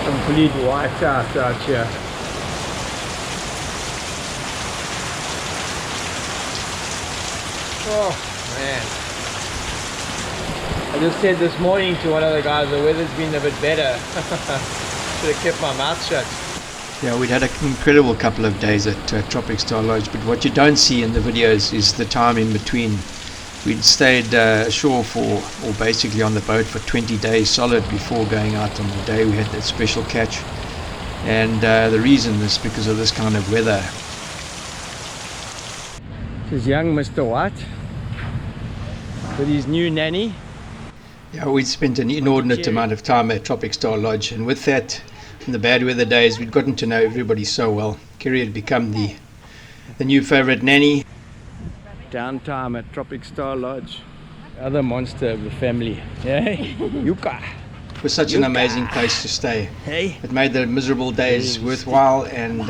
Complete whiteout out here. Oh man. I just said this morning to one of the guys, the weather's been a bit better. Should have kept my mouth shut. Yeah, we'd had an incredible couple of days at Tropic Star Lodge, but what you don't see in the videos is the time in between. We'd stayed ashore or basically on the boat for 20 days solid before going out on the day we had that special catch. And the reason is because of this kind of weather. This is young Mr. White with his new nanny. Yeah, we'd spent an inordinate amount of time at Tropic Star Lodge, and with that, in the bad weather days, we'd gotten to know everybody so well. Kerry had become the new favorite nanny. Downtime at Tropic Star Lodge. Other monster of the family. Hey, Yuka. It was such an amazing place to stay. Hey. It made the miserable days worthwhile and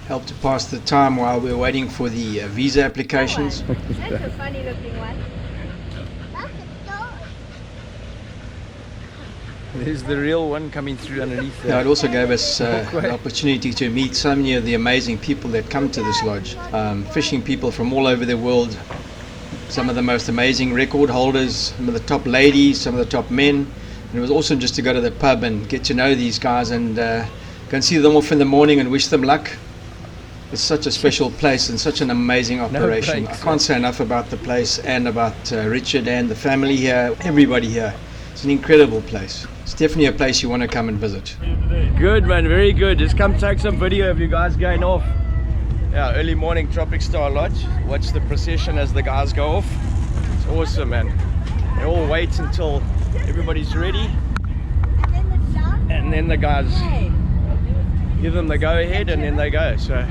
helped to pass the time while we were waiting for the visa applications. That's a funny looking one. There's the real one coming through underneath there. Now, it also gave us an opportunity to meet so many of the amazing people that come to this lodge. Fishing people from all over the world. Some of the most amazing record holders, some of the top ladies, some of the top men. And it was awesome just to go to the pub and get to know these guys and go and see them off in the morning and wish them luck. It's such a special place and such an amazing operation. I can't say enough about the place and about Richard and the family here, everybody here. It's an incredible place. It's definitely a place you want to come and visit. Good man, very good. Just come take some video of you guys going off. Yeah, early morning Tropic Star Lodge. Watch the procession as the guys go off. It's awesome, man. They all wait until everybody's ready, and then the guys give them the go ahead and then they go. So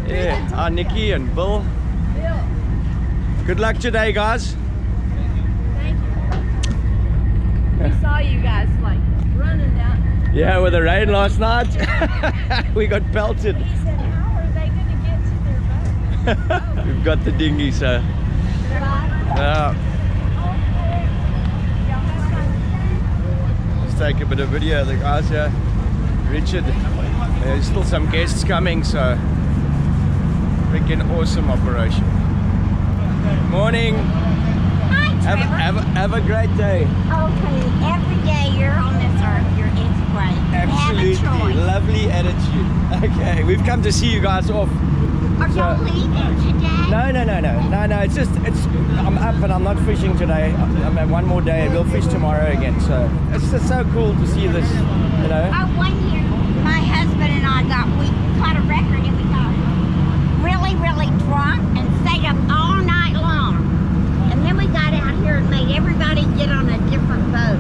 yeah, our Nikki and Bill. Good luck today, guys. Thank you. We saw you guys like running down. Yeah, with the rain last night, we got pelted. He said, how are they going to get to their boat? We've got the dinghy, so let's take a bit of video of the guys here. Richard, there's still some guests coming, so freaking awesome operation. Morning. Hi, Trevor. Have a great day. Okay, every day you're on this earth, it's great. Absolutely, You have a choice. lovely attitude. Okay, we've come to see you guys off. Are you leaving today? No. I'm up, but I'm not fishing today. I'm at one more day, and we'll fish tomorrow again. So it's just so cool to see this, you know. Oh, 1 year, my husband and I we caught a record and we got really, really drunk and stayed up all night long. And then we got out here and made everybody get on a different boat.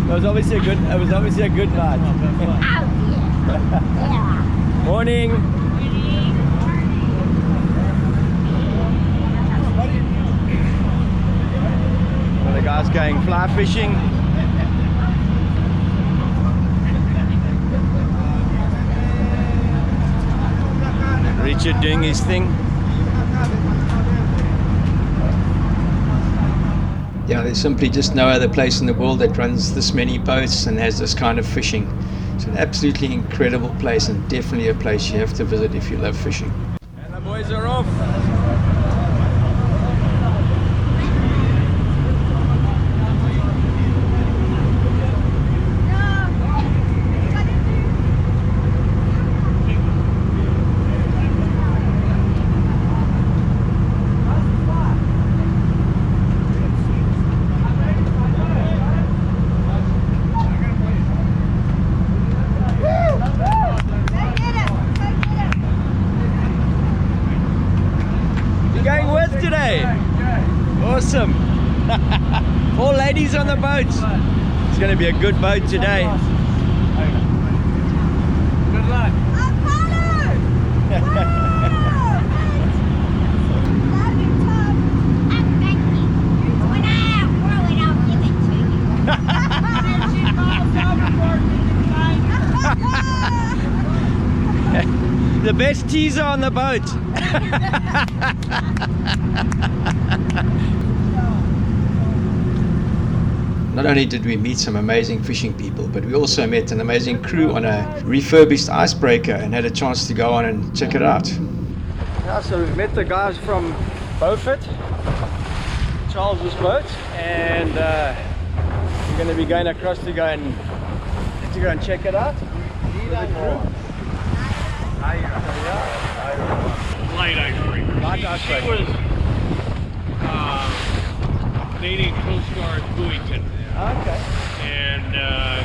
It was obviously a good night. Oh, yeah. Morning. So the guys going fly fishing. Richard doing his thing. Yeah, there's simply just no other place in the world that runs this many boats and has this kind of fishing. It's an absolutely incredible place and definitely a place you have to visit if you love fishing. And the boys are off. Going with today? Awesome. 4 ladies on the boat. It's going to be a good boat today. Good luck. The best teaser on the boat. not only did we meet some amazing fishing people, but we also met an amazing crew on a refurbished icebreaker and had a chance to go on and check it out. Yeah, so we've met the guys from Beaufort, Charles's boat, and we're going to be going across to go and check it out. Light icebreaker. Light icebreaker. She was Canadian Coast Guard buoyton. Okay. And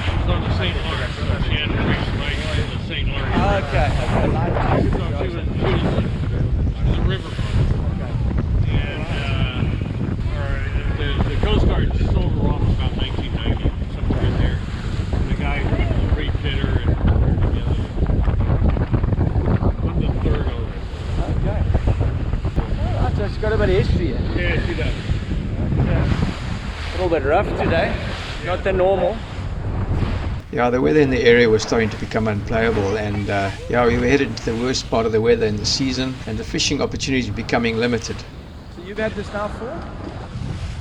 she was on the St. Lawrence. So she had to reach right to the St. Lawrence. Okay. Light icebreaker. So she was a riverboat. And the Coast Guard just sold her off about 1990, somewhere in there. And the guy was the reffitter and together. I'm the third owner. Okay. Alright, so it's got a bit of history here. Yeah, she does. A little bit rough today, not the normal. Yeah, the weather in the area was starting to become unplayable, and yeah, we were headed to the worst part of the weather in the season, and the fishing opportunities were becoming limited. So you've had this now for?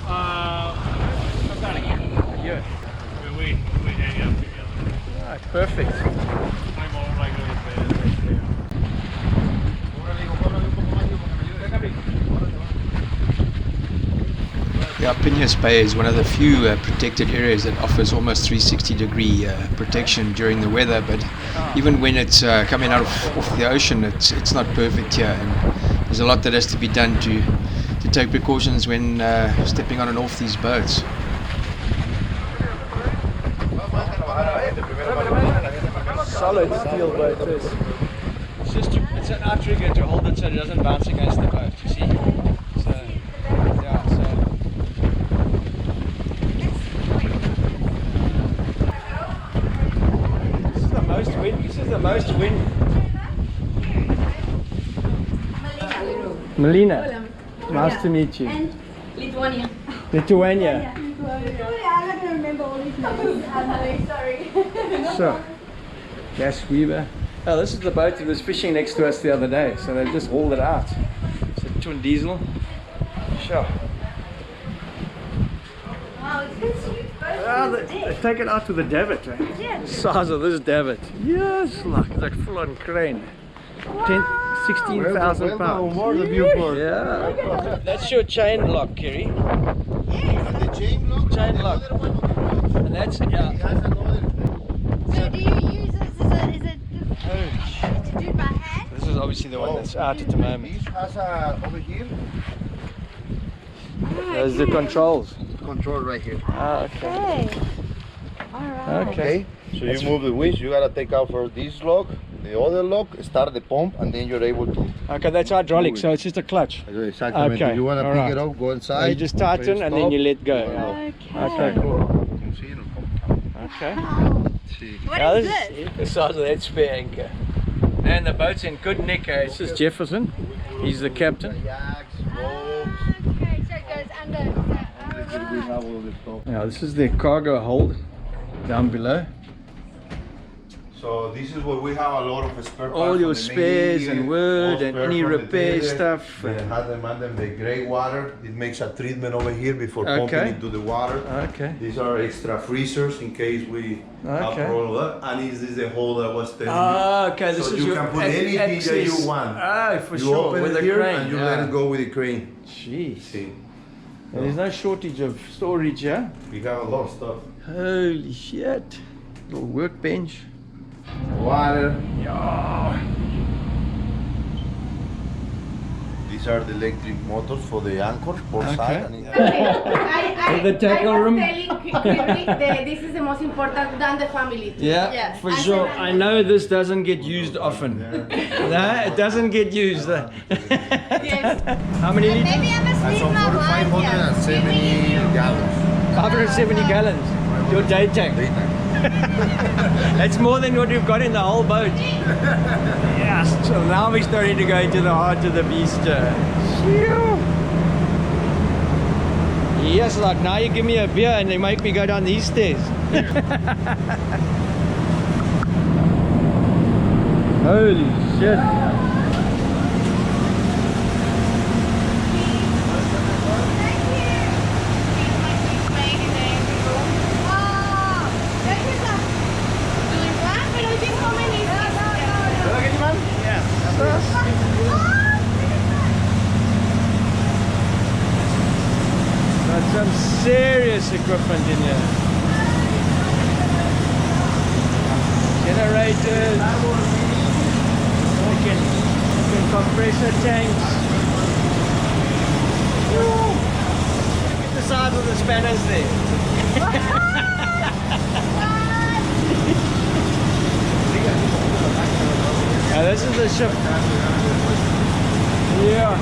About a year. A year. We hang out together. Alright, perfect. I'm old, I go to bed. Yeah, Piñas Bay is one of the few protected areas that offers almost 360-degree protection during the weather, but even when it's coming out off the ocean, it's not perfect here, and there's a lot that has to be done to take precautions when stepping on and off these boats. Solid steel boat this. It's an outrigger to hold it so it doesn't bounce against the boat, you see? So, yeah, so. This is the most wind. Melina. Nice to meet you. And Lithuania. Lithuania. I'm not gonna remember all these names. I'm really sorry. So, Gas Weaver. Oh, this is the boat that was fishing next to us the other day, so they just hauled it out. It's a twin diesel. Sure. Wow, it's been huge boat. Ah, they take it out with a davit, right? Yeah. The size of this davit. Yes, look, it's like full on crane. 16,000 pounds. Yeah. That's your chain lock, Kerry. And the chain lock. Chain lock. And that's, yeah. So do you use this as a to do it by hand? This is obviously the one that's out at the moment. This has over here Those are the controls. control right here. Ah, okay. Okay. Alright. Okay. So you move the winch. You gotta take out first this lock, the other lock, start the pump, and then you're able to. Okay, that's hydraulic, so it's just a clutch. Exactly. Okay, If you wanna alright. pick it up, go inside. You just tighten and then you let go. Okay. Okay, cool. See, it'll come. Okay. See. What Now is this this? is the size of that spare anchor. And the boat's in good nick. This is Jefferson. He's the captain. Yaks, ropes. Okay, so it goes under. We have all this stuff. Now this is the cargo hold down below. So this is where we have a lot of spare parts. All your from the spares Navy, and wood all and spare any from the repair Navy. stuff. They have them under the gray water. It makes a treatment over here before Okay. pumping into the water. Okay. These are extra freezers in case we have Okay. problem with that. And this is the hole that was telling Ah, okay. This so is you your can put ac- anything that access. you want. Ah, for you sure. open With it a here crane. and you yeah. let it go with the crane. Jeez. See, And there's no shortage of storage here. we have a lot of stuff. Holy shit. Little workbench. Water. Yeah. These are the electric motors for the anchors both Okay. side. And The tackle room? This is the most important than the family. Yeah, Yeah. for sure. I know this doesn't get used often. No, it doesn't get used. Yes. How many liters? Maybe I must That's leave on my wine here. 570 gallons. 570 gallons. Your day tank. That's more than what we've got in the whole boat. Yes. So now we're starting to go into the heart of the beast. Yes, like now you give me a beer and they make me go down these stairs. Holy shit. nice equipment in here. Generators, fucking compressor tanks. Woo. Look at the size of the spanners there. This is the ship. Yeah.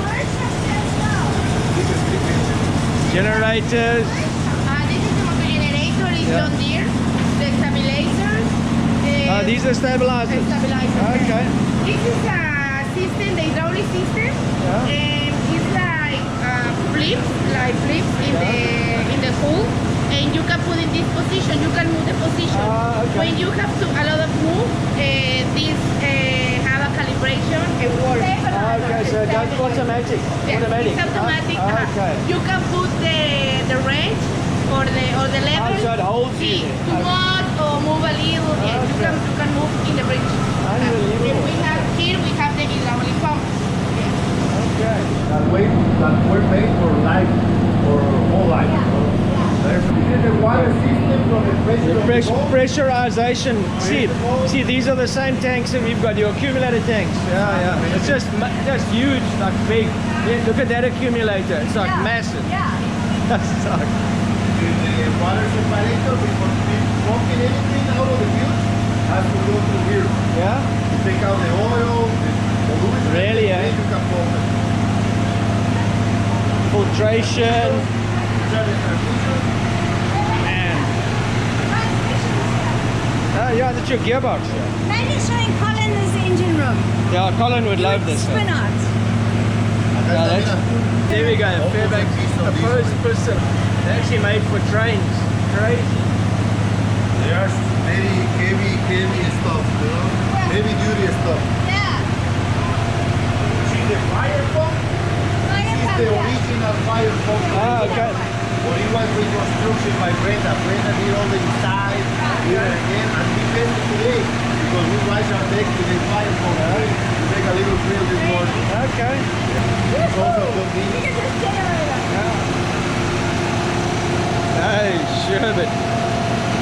Generators. This is the motor generator, is Yeah. John Deere. The stabilizers. The These are stabilizers. stabilizers. Okay. This is a system, the hydraulic system. Yeah. And it's like flips in the hull. And you can put in this position, you can move the position. Okay. When you have to a lot of move, this have a calibration and work. Okay, so that's automatic. Yes, Automatic. it's automatic. Okay. You can put the range or the level. So it holds you See, there. too much or move a little. Yes, Okay. you can move in the range. Unbelievable. We have the hydraulic pump. Okay. That we're made for life, for whole life. This is the water system from the pressure The of the boat. pressurization. See, these are the same tanks that we've got. Your accumulator tanks. Yeah. It's just huge, like big. Yeah, look at that accumulator. It's like massive. Yeah. That's like, The water separator, before pumping anything out of the fuse, has to go through here. yeah. Take out the oil, the lubricant, Really, eh? then you can pump it. Filtration. Set the transmission. Man. Yeah, that's your gearbox. Maybe showing Colin this engine room. Yeah, Colin would love this. Spin out. There we go. Fairbanks opposed piston. They're actually made for trains. Crazy. They are very heavy stuff, you know? Heavy duty stuff. Yeah. See the fire pump? This is the original fire pump. Okay. But it was reconstruction by Brenda. Brenda did all the design, here and again, and we built it today because we wash our deck with the fire pump. We make a little drill this morning. Okay. It's also convenient. Hey, sherbet.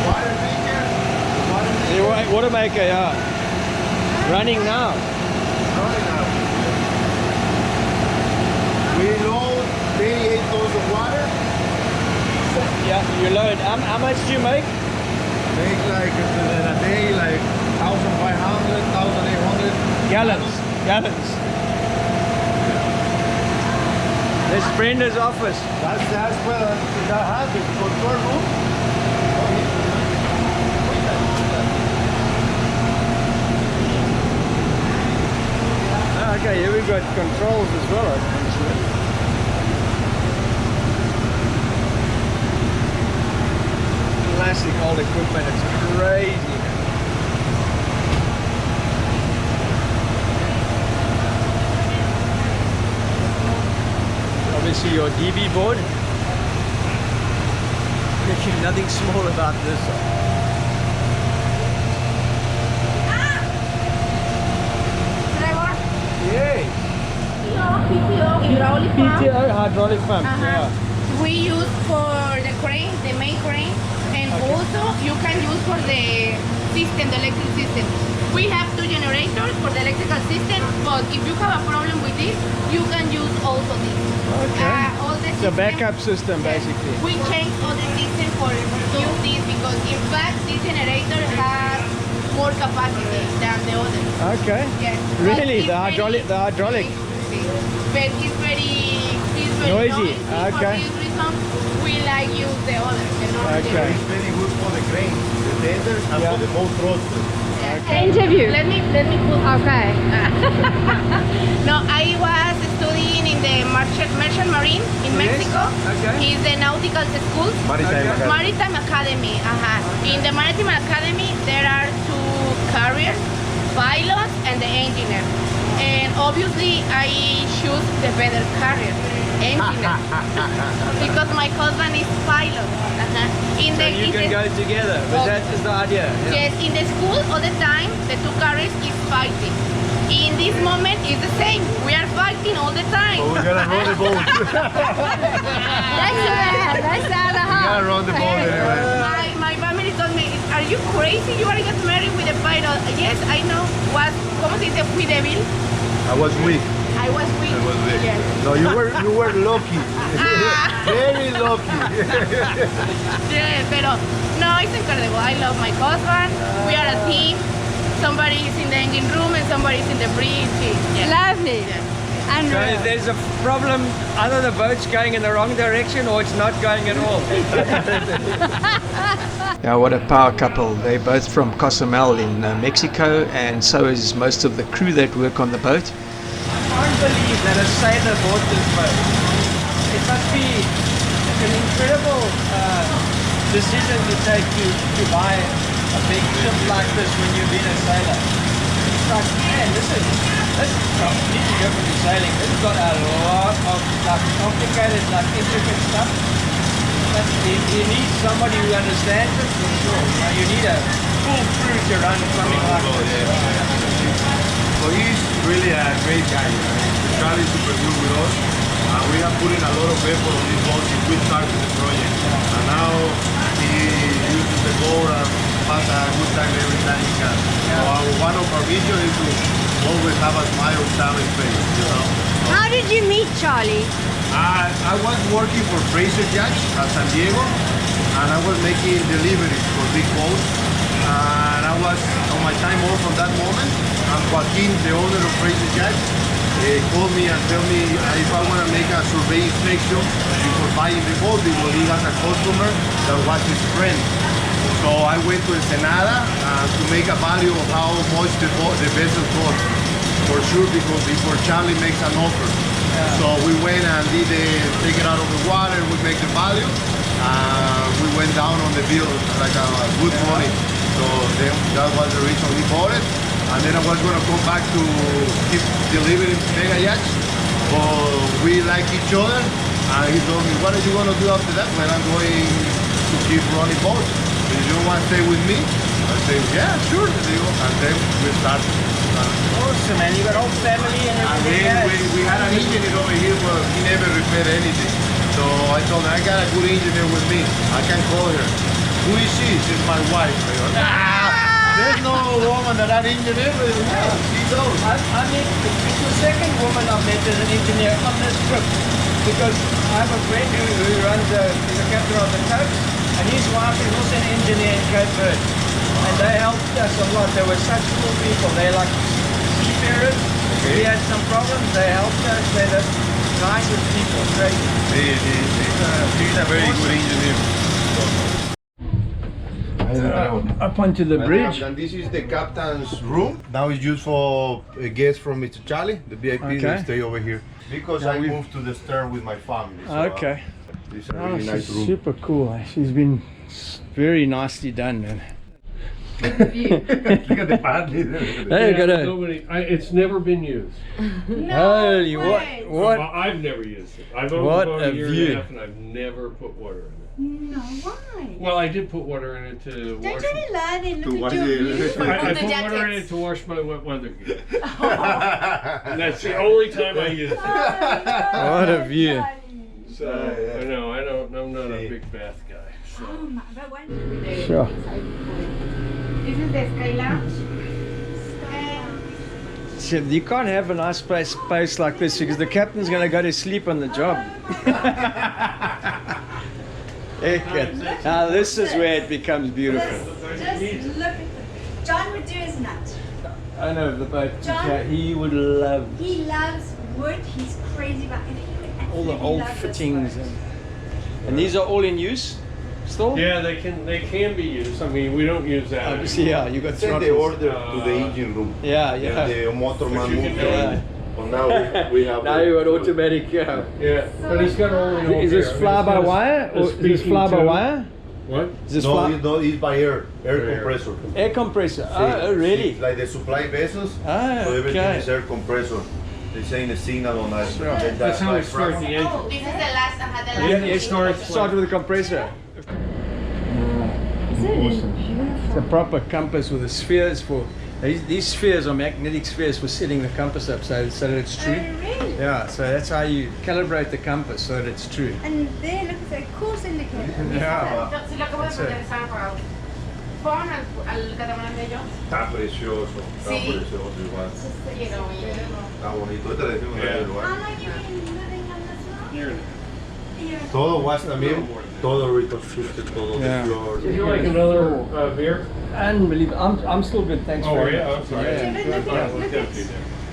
Water maker, water maker. Yeah, Watermaker, yeah. Running now. Running out. We load 38 tons of water. Yeah, you load. How much do you make? Make like in a day like 1,500, 1,800 Gallons. This Brenda's office. That's where that happens. Control room. Okay, here we got controls as well. Classic old equipment. It's crazy. Obviously your DB board. There's nothing small about this. Yay! PTO, hydraulic pump. PTO hydraulic pump. Uh-huh. We use for the crane, the main crane, and also you can use for the system, the electric system. We have two generators for the electrical system, but if you have a problem with this, you can use also this. Okay. All the It's a system- backup system basically. We change all the system for use this because in fact this generator has more capacity than the other. Okay. Yes. Really? But The it's hydraulic. But it's very Noisy. For Okay. this reason, we like use the other. The normal Okay. generator. It's very good for the cranes, the tenders, and Yeah. for the boat thrusters. Interview. Let me put. Okay. No, I was studying in the Merchant Marine in Mexico. Okay. It's the nautical school. Maritime Okay. Maritime Academy. In the Maritime Academy, there are two careers, pilot and the engineer. And obviously, I choose the better career, engineer, because my husband is pilot. In So you can go together, but that is the idea. Yeah. Yes, in the school all the time, the two careers is fighting. In this moment, it's the same. We are fighting all the time. But we gotta roll the boat. That's the heart. gotta run the boat anyway. My family told me, are you crazy? You want to get married with a pilot? Yes, I know. What? ¿Cómo se dice? Fui débil. I was weak. I was weak. I was weak. Yes. No, you were lucky. Very lucky. Yeah, pero no, it's incredible. I love my husband. We are a team. Somebody is in the engine room and somebody is in the bridge. Yeah. Lovely. Yeah. And So there's a problem, either the boat's going in the wrong direction or it's not going at all. Yeah, what a power couple. They're both from Cozumel in Mexico, and so is most of the crew that work on the boat. I can't believe that a sailor bought this boat. It must be an incredible decision to take to buy a big ship like this when you've been a sailor. It's like, man, this is completely different to sailing. This has got a lot of like complicated, like intricate stuff. But you need somebody who understands it for sure. You know, you need a full crew to run something like this. So he's really a great guy. Charlie's super good with us. We have put in a lot of effort on this boat since we started the project. And now he uses the boat and has a good time every time he can. So one of our visions is to always have a smile on Charlie's face, you know. how did you meet Charlie? I was working for Fraser Yacht at San Diego, and I was making deliveries for big boats. And I was on my time off from that moment, and Joaquin, the owner of Fraser Yacht, called me and told me if I want to make a survey inspection before buying the boat, because he has a customer that was his friend. So I went to Ensenada to make a value of how much the vessel cost, for sure, because before Charlie makes an offer. So we went and take it out of the water, we make the value. We went down on the bill like a good money. So then that was the reason we bought it. And then I was going to come back to keep delivering mega yachts. But we like each other. And he told me, what are you going to do after that? When I'm going to keep running boats. If you want to stay with me? I say, yeah, sure. And then we started. Awesome, man. You got whole family and And everything. then we had an engineer over here, but he never repaired anything. So I told him, I got a good engineer with me. I can call her. Who is she? She's my wife. I go, there's no woman that engineer with. Yeah, she knows. I mean, it's the second woman I've met as an engineer on this trip, because I have a friend who runs is a captain of the coast, and his wife is also an engineer in Cape Verde, and they helped us a lot. They were such cool people. They're like seafarers. We had some problems. They helped us. They're the nicest people. Crazy. She's a very good engineer. Up onto the bridge. And this is the captain's room. Now it's used for guests from Mr. Charlie, the VIP. Okay. They stay over here because I moved to the stern with my family. So, Okay. This is a Oh, really nice she's room. super cool. She's been very nicely done, man. Look at the paddle. Hey, got a Nobody, it's never been used. holy what? Well, I've never used it. I've owned What the boat a a year view. and a half, and I've never put water in it. No, why? Well, I did put water in it to Don't wash. you love it? To Look wash at your it. view. I The put water in jackets. it to wash my wet weather gear. And that's the only time I use it. What a view. So I know I'm not a big bath guy. So. Sure. This is the Sky Lounge. So you can't have a nice space like this because the captain's going to go to sleep on the job. Now this is where it becomes beautiful. Just look at John would do his nut. I know the boat. John? He would love He loves wood. He's crazy about it. He would all the absolutely old love this fittings, boat. and these are all in use still. Yeah, they can be used. I mean, we don't use that. Obviously, yeah. You got Send the throttles. order to the engine room. Yeah, And yeah. the motorman But you can moved do it. it. But now we have. Now you got automatic. Yeah, but it's got all the. Is this fly by wire or is this fly by wire? What? Is this No, it's by air compressor. air compressor? See, Oh, really? see, like the supply vessels. Ah, So everything okay. is air compressor. They saying the signal on that. That's how we start the engine. This is the last. The Yeah, last. you start with the compressor. It's a proper compass with the spheres for. These spheres are magnetic spheres for setting the compass up so that it's true. Oh, really? Yeah, so that's how you calibrate the compass so that it's true. And there, look at that course indicator. Yeah. Si lo acabo de That's it. poner Sunroad. Pon al catamarán de ellos. Está precioso, está Sí. precioso igual. Llegó bien. Está bonito. Ahorita le decimos Yeah. el lugar. How long you been living on this Here. one? Todo was también, todo reconstructed, todo Yeah. the floor. Would you like another beer? Unbelievable. I'm still good, thanks Oh, very yeah, much. I'm sorry. Yeah. Look at- look at-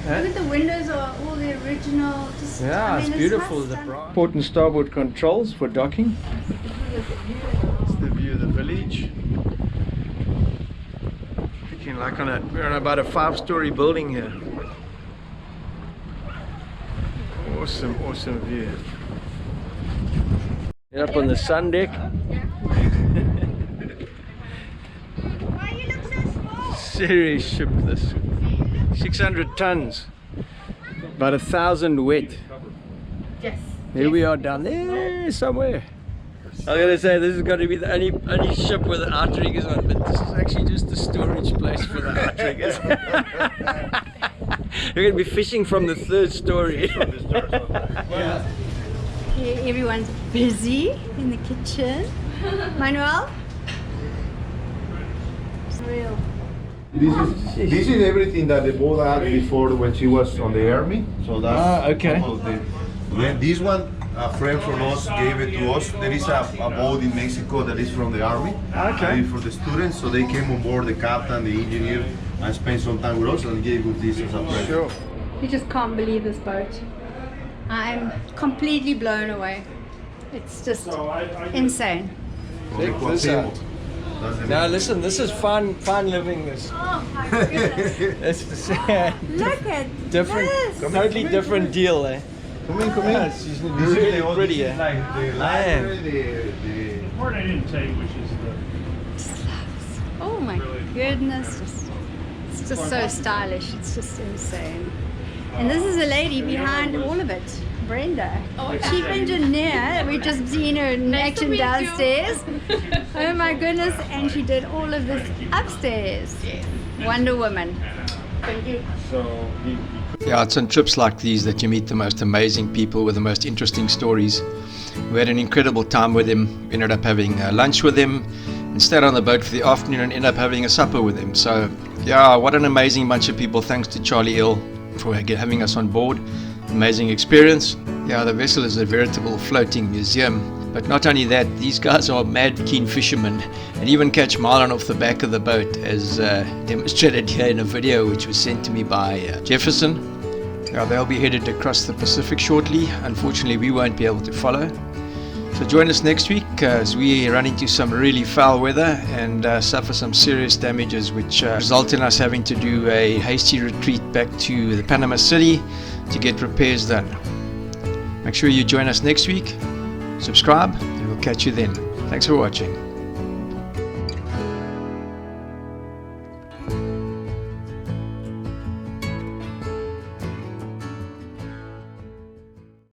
Look at the windows are all the original. Just, Yeah, I mean, it's beautiful. nice The stuff. port and starboard controls for docking. It's the view of the village. Looking like we're on about a 5-story building here. Awesome, awesome view. Get up on the sun deck. Why you look so small? Serious ship this. 600 tons. About 1,000 wet. Yes. Here we are down there somewhere. I was gonna say this is gonna be the only ship with the outriggers on, but this is actually just the storage place for the outriggers. We're gonna be fishing from the 3rd story. Yeah. Here everyone's busy in the kitchen. Manuel? It's real. This is everything that the boat had before when she was on the army. So that's okay. all of then this one, a friend from us gave it to us. There is a boat in Mexico that is from the army. Okay. And for the students, so they came on board, the captain, the engineer, and spent some time with us and gave us this as a present. Sure. You just can't believe this boat. I'm completely blown away. It's just insane. Check this out. That's the Now name. listen, this is fun living this. Oh my goodness. It's Look at different, this. totally different deal, eh? Come in, come Yeah, in. it's This really is the- pretty, this eh? is like the library, the The part I didn't tell you, which is the Oh my goodness. It's just so stylish. It's just insane. And this is a lady behind all of it. Brenda, chief engineer. We just seen her in Nice to action meet you. downstairs. Oh my goodness, and she did all of this upstairs. Wonder Woman. Thank you. Yeah, it's on trips like these that you meet the most amazing people with the most interesting stories. We had an incredible time with him. We ended up having lunch with him and stayed on the boat for the afternoon and ended up having a supper with him. So, yeah, what an amazing bunch of people. Thanks to Charlie Ill for having us on board. Amazing experience. Yeah, the vessel is a veritable floating museum. But not only that, these guys are mad keen fishermen and even catch marlin off the back of the boat, as demonstrated here in a video which was sent to me by Jefferson. Yeah, they'll be headed across the Pacific shortly. Unfortunately, we won't be able to follow. So join us next week as we run into some really foul weather and suffer some serious damages, which result in us having to do a hasty retreat back to the Panama City to get repairs done. Make sure you join us next week, subscribe, and we'll catch you then. Thanks for watching.